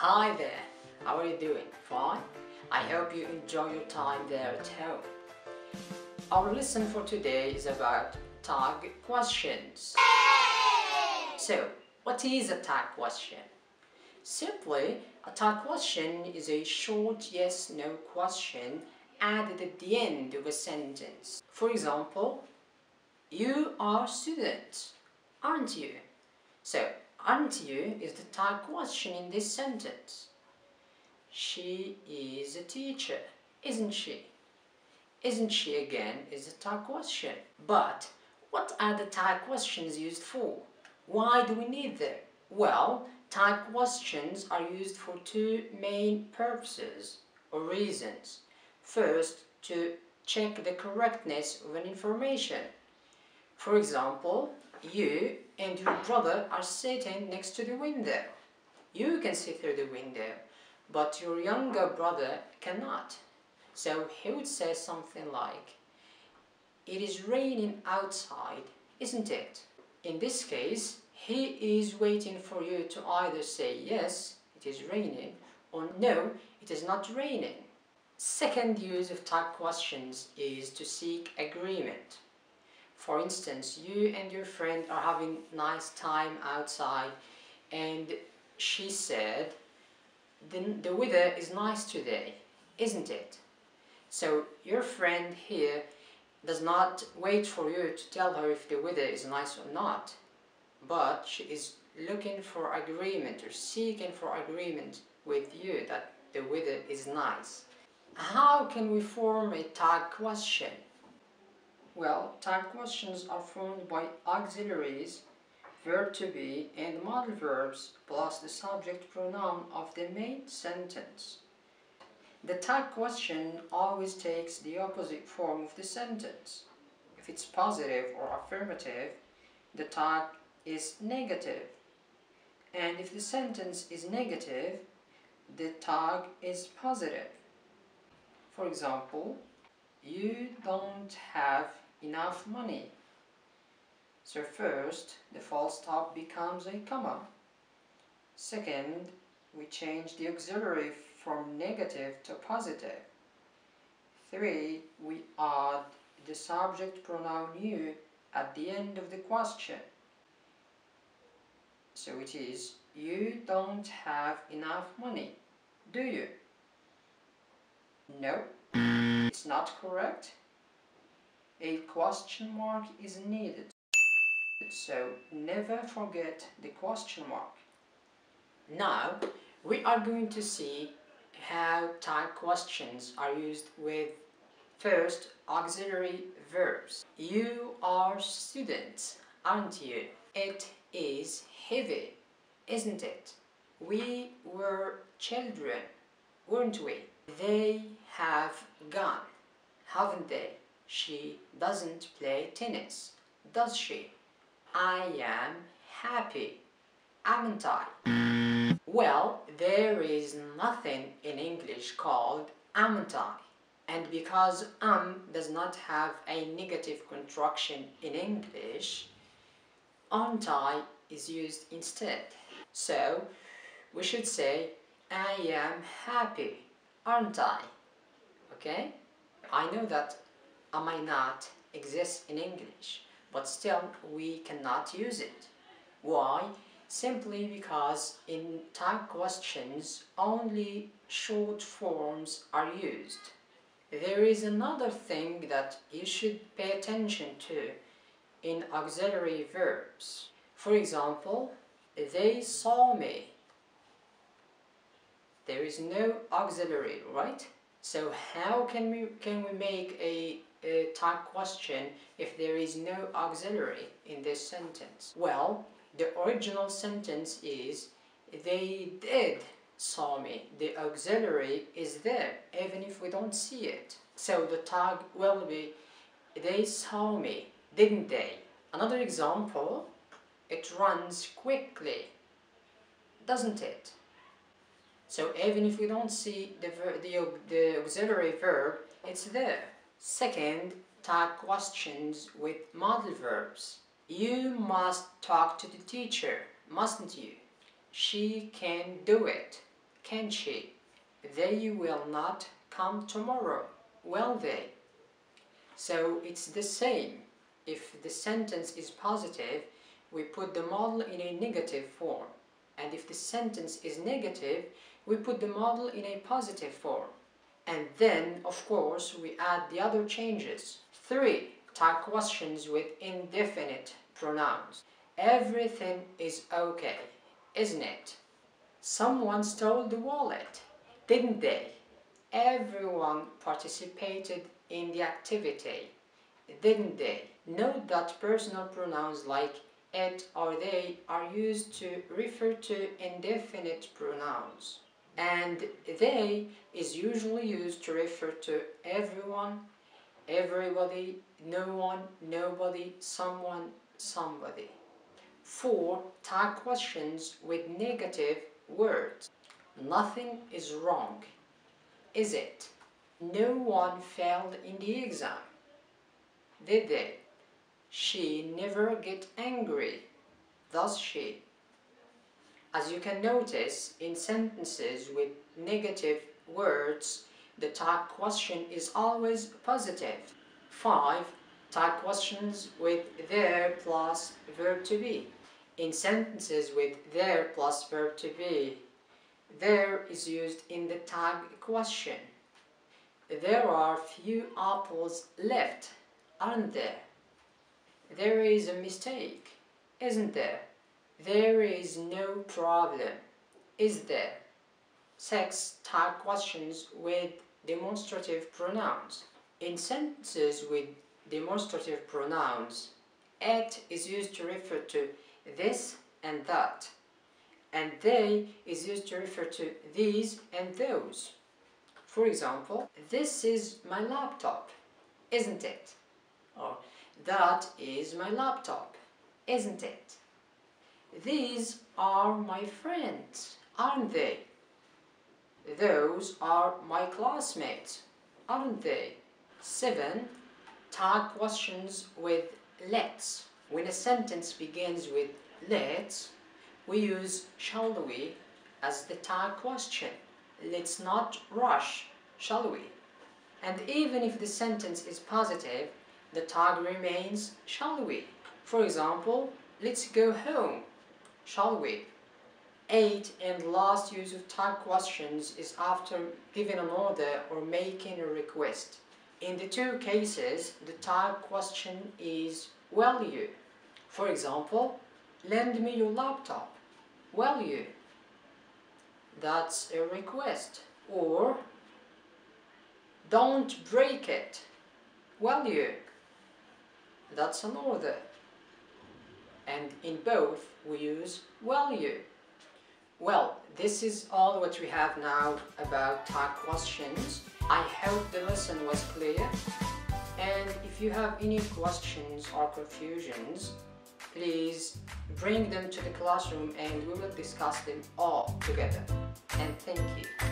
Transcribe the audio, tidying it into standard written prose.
Hi there, how are you doing? Fine? I hope you enjoy your time there at home. Our lesson for today is about tag questions. So, what is a tag question? Simply, a tag question is a short yes-no question added at the end of a sentence. For example, you are students, aren't you? So, aren't you is the tag question in this sentence. She is a teacher, isn't she? Isn't she again is a tag question. But what are the tag questions used for? Why do we need them? Well, tag questions are used for two main purposes or reasons. First, to check the correctness of an information. For example, you and your brother are sitting next to the window. You can see through the window, but your younger brother cannot. So he would say something like, "It is raining outside, isn't it?" In this case, he is waiting for you to either say yes, it is raining, or no, it is not raining. Second use of tag questions is to seek agreement. For instance, you and your friend are having nice time outside and she said, the weather is nice today, isn't it? So your friend here does not wait for you to tell her if the weather is nice or not, but she is looking for agreement or seeking for agreement with you that the weather is nice. How can we form a tag question? Well, tag questions are formed by auxiliaries, verb to be, and modal verbs plus the subject pronoun of the main sentence. The tag question always takes the opposite form of the sentence. If it's positive or affirmative, the tag is negative. And if the sentence is negative, the tag is positive. For example, you don't have enough money. So first, the full stop becomes a comma. Second, we change the auxiliary from negative to positive. 3, we add the subject pronoun you at the end of the question. So it is, you don't have enough money, do you? No, it's not correct. A question mark is needed. So never forget the question mark. Now we are going to see how tag questions are used with first auxiliary verbs. You are students, aren't you? It is heavy, isn't it? We were children, weren't we? They have gone, haven't they? She doesn't play tennis, does she? I am happy, aren't I? Well, there is nothing in English called aren't I. And because does not have a negative contraction in English, aren't I is used instead. So, we should say, I am happy, aren't I? Okay? I know that am I not exists in English, but still we cannot use it. Why? Simply because in tag questions only short forms are used. There is another thing that you should pay attention to in auxiliary verbs. For example, they saw me. There is no auxiliary, right? So how can we make a tag question if there is no auxiliary in this sentence? Well, the original sentence is they did saw me. The auxiliary is there even if we don't see it. So the tag will be they saw me, didn't they? Another example, it runs quickly, doesn't it? So even if we don't see the auxiliary verb, it's there. Second, tag questions with modal verbs. You must talk to the teacher, mustn't you? She can do it, can she? They will not come tomorrow, will they? So it's the same. If the sentence is positive, we put the model in a negative form. And if the sentence is negative, we put the model in a positive form. And then, of course, we add the other changes. 3. Tag questions with indefinite pronouns. Everything is okay, isn't it? Someone stole the wallet, didn't they? Everyone participated in the activity, didn't they? Note that personal pronouns like it or they are used to refer to indefinite pronouns. And they is usually used to refer to everyone, everybody, no one, nobody, someone, somebody. 4. Tag questions with negative words. Nothing is wrong, is it? No one failed in the exam, did they? She never get angry, does she? As you can notice, in sentences with negative words, the tag question is always positive. 5. Tag questions with there plus verb to be. In sentences with there plus verb to be, there is used in the tag question. There are few apples left, aren't there? There is a mistake, isn't there? There is no problem, is there? 6. Tag questions with demonstrative pronouns. In sentences with demonstrative pronouns, it is used to refer to this and that, and they is used to refer to these and those. For example, this is my laptop, isn't it? Or that is my laptop, isn't it? These are my friends, aren't they? Those are my classmates, aren't they? 7. Tag questions with let's. When a sentence begins with let's, we use shall we as the tag question. Let's not rush, shall we? And even if the sentence is positive, the tag remains shall we. For example, let's go home, shall we? 8. And last use of tag questions is after giving an order or making a request. In the two cases, the tag question is will you? For example, lend me your laptop, will you? That's a request. Or don't break it, will you? That's an order. And in both we use will you. Well, this is all what we have now about tag questions. I hope the lesson was clear. And if you have any questions or confusions, please bring them to the classroom and we will discuss them all together. And thank you.